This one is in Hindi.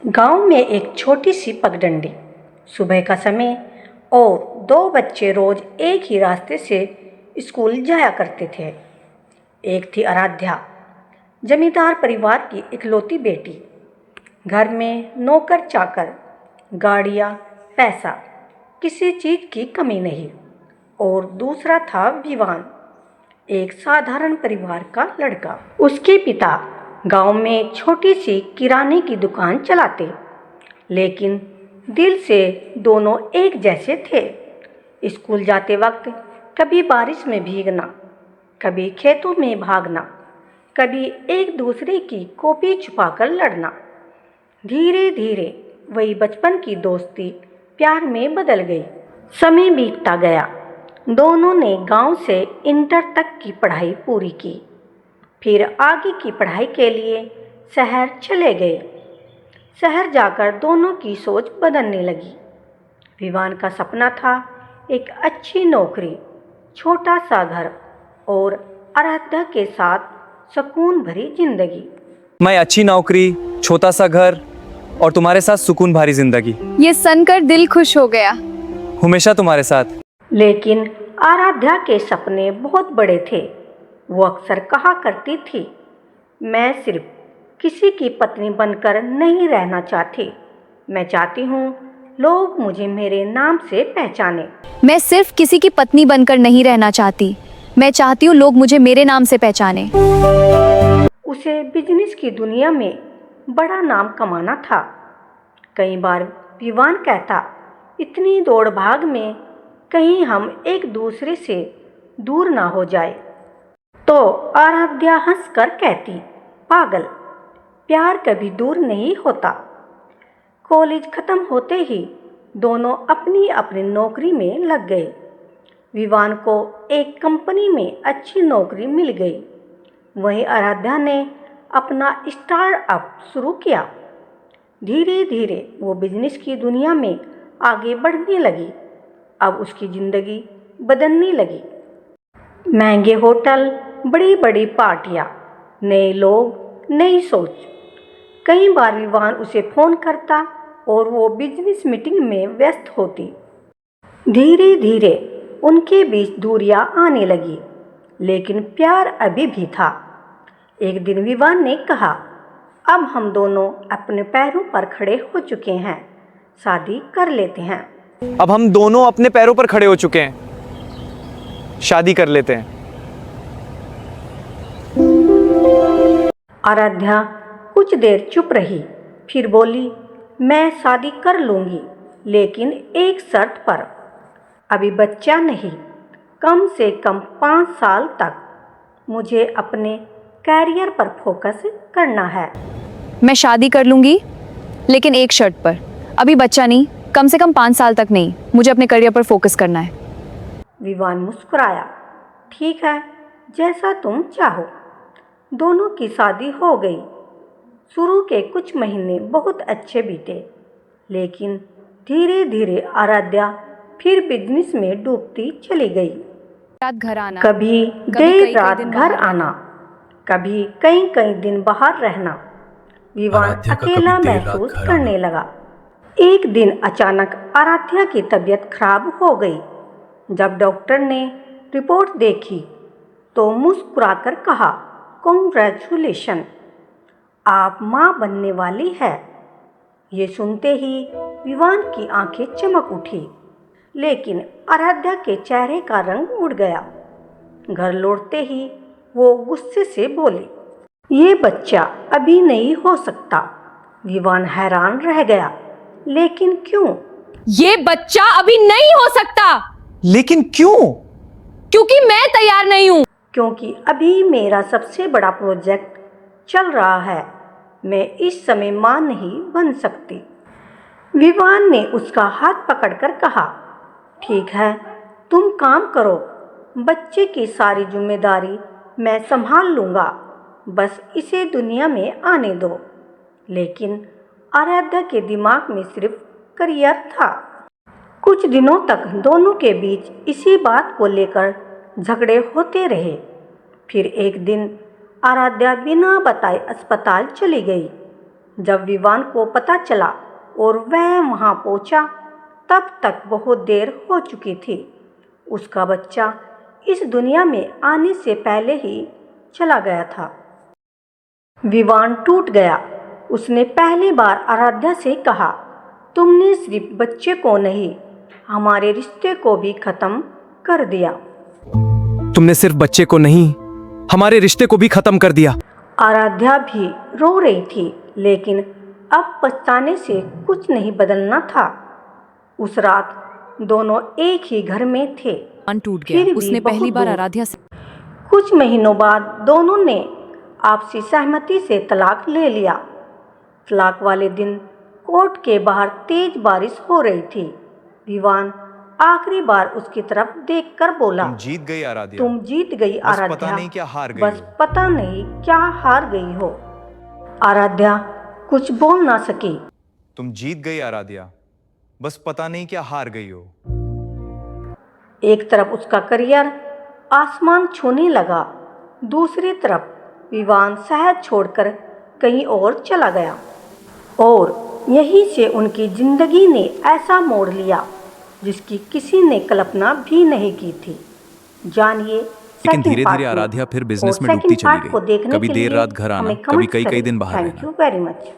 गांव में एक छोटी सी पगडंडी। सुबह का समय और दो बच्चे रोज एक ही रास्ते से स्कूल जाया करते थे। एक थी आराध्या, जमींदार परिवार की इकलौती बेटी। घर में नौकर चाकर, गाड़ियाँ, पैसा, किसी चीज़ की कमी नहीं। और दूसरा था विवान, एक साधारण परिवार का लड़का। उसके पिता गांव में छोटी सी किराने की दुकान चलाते, लेकिन दिल से दोनों एक जैसे थे। स्कूल जाते वक्त कभी बारिश में भीगना, कभी खेतों में भागना, कभी एक दूसरे की कॉपी छुपाकर लड़ना। धीरे धीरे वही बचपन की दोस्ती प्यार में बदल गई। समय बीतता गया। दोनों ने गांव से इंटर तक की पढ़ाई पूरी की, फिर आगे की पढ़ाई के लिए शहर चले गए। शहर जाकर दोनों की सोच बदलने लगी। विवान का सपना था एक अच्छी नौकरी, छोटा सा घर और आराध्या के साथ सुकून भरी जिंदगी। मैं अच्छी नौकरी, छोटा सा घर और तुम्हारे साथ सुकून भरी जिंदगी, ये सुनकर दिल खुश हो गया। हमेशा तुम्हारे साथ। लेकिन आराध्या के सपने बहुत बड़े थे। वो अक्सर कहा करती थी, मैं सिर्फ किसी की पत्नी बनकर नहीं रहना चाहती। मैं चाहती हूँ लोग मुझे मेरे नाम से पहचाने। मैं सिर्फ किसी की पत्नी बनकर नहीं रहना चाहती, मैं चाहती हूँ लोग मुझे मेरे नाम से पहचाने। उसे बिजनेस की दुनिया में बड़ा नाम कमाना था। कई बार विवान कहता, इतनी दौड़ भाग में कहीं हम एक दूसरे से दूर ना हो जाए। तो आराध्या हंसकर कहती, पागल, प्यार कभी दूर नहीं होता। कॉलेज खत्म होते ही दोनों अपनी अपनी नौकरी में लग गए। विवान को एक कंपनी में अच्छी नौकरी मिल गई, वहीं आराध्या ने अपना स्टार्टअप शुरू किया। धीरे धीरे वो बिजनेस की दुनिया में आगे बढ़ने लगी। अब उसकी ज़िंदगी बदलने लगी। महंगे होटल, बड़ी बड़ी पार्टियाँ, नए लोग, नई सोच। कई बार विवान उसे फ़ोन करता और वो बिजनेस मीटिंग में व्यस्त होती। धीरे धीरे उनके बीच दूरियां आने लगी, लेकिन प्यार अभी भी था। एक दिन विवान ने कहा, अब हम दोनों अपने पैरों पर खड़े हो चुके हैं, शादी कर लेते हैं। अब हम दोनों अपने पैरों पर खड़े हो चुके हैं, शादी कर लेते हैं। आराध्या कुछ देर चुप रही, फिर बोली, मैं शादी कर लूँगी, लेकिन एक शर्त पर। अभी बच्चा नहीं, कम से कम 5 साल तक मुझे अपने कैरियर पर फोकस करना है। मैं शादी कर लूंगी, लेकिन एक शर्त पर। अभी बच्चा नहीं, कम से कम 5 साल तक नहीं, मुझे अपने करियर पर फोकस करना है। विवान मुस्कुराया, ठीक है, जैसा तुम चाहो। दोनों की शादी हो गई। शुरू के कुछ महीने बहुत अच्छे बीते, लेकिन धीरे धीरे आराध्या फिर बिजनेस में डूबती चली गई। रात घर आना, कभी देर रात घर आना, कभी कई कई दिन बाहर रहना। विवान अकेला महसूस करने लगा। एक दिन अचानक आराध्या की तबीयत खराब हो गई। जब डॉक्टर ने रिपोर्ट देखी तो मुस्कुराकर कहा, कॉन्ग्रेचुलेशन, आप माँ बनने वाली है। ये सुनते ही विवान की आंखें चमक उठी, लेकिन आराध्या के चेहरे का रंग उड़ गया। घर लौटते ही वो गुस्से से बोली, ये बच्चा अभी नहीं हो सकता। विवान हैरान रह गया, लेकिन क्यों? ये बच्चा अभी नहीं हो सकता। लेकिन क्यों? क्योंकि मैं तैयार नहीं हूँ। क्योंकि अभी मेरा सबसे बड़ा प्रोजेक्ट चल रहा है, मैं इस समय मां नहीं बन सकती। विवान ने उसका हाथ पकड़कर कहा, ठीक है, तुम काम करो, बच्चे की सारी जिम्मेदारी मैं संभाल लूँगा, बस इसे दुनिया में आने दो। लेकिन आराध्या के दिमाग में सिर्फ करियर था। कुछ दिनों तक दोनों के बीच इसी बात को लेकर झगड़े होते रहे। फिर एक दिन आराध्या बिना बताए अस्पताल चली गई। जब विवान को पता चला और वह वहां पहुंचा, तब तक बहुत देर हो चुकी थी। उसका बच्चा इस दुनिया में आने से पहले ही चला गया था। विवान टूट गया। उसने पहली बार आराध्या से कहा, तुमने सिर्फ बच्चे को नहीं, हमारे रिश्ते को भी खत्म कर दिया। तुमने सिर्फ बच्चे को नहीं, हमारे रिश्ते को भी खत्म कर दिया। आराध्या भी रो रही थी, लेकिन अब पछताने से कुछ नहीं बदलना था। उस रात दोनों एक ही घर में थे। मन टूट फिर गया। भी उसने बहुत पहली बार दूर। आराध्या से कुछ महीनों बाद दोनों ने आपसी सहमति से तलाक ले लिया। तलाक वाले दिन कोर्ट के बाहर तेज बारिश हो रही थी। विवान आखिरी बार उसकी तरफ देखकर बोला, तुम जीत गई आराध्या। तुम जीत गई बस आराध्या, पता नहीं क्या हार गई बस हो। पता नहीं क्या हार गई हो। आराध्या कुछ बोल ना सकी। तुम जीत गई आराध्या, बस पता नहीं क्या हार गई हो। एक तरफ उसका करियर आसमान छूने लगा, दूसरी तरफ विवान शहर छोड़कर कहीं और चला गया। और यहीं से उनकी जिंदगी ने ऐसा मोड़ लिया जिसकी किसी ने कल्पना भी नहीं की थी। जानिए लेकिन धीरे धीरे आराध्या फिर बिजनेस में डूबती चली गई। कभी देर रात घर आना, कभी कई कई दिन बाहर रहना। Thank you very much.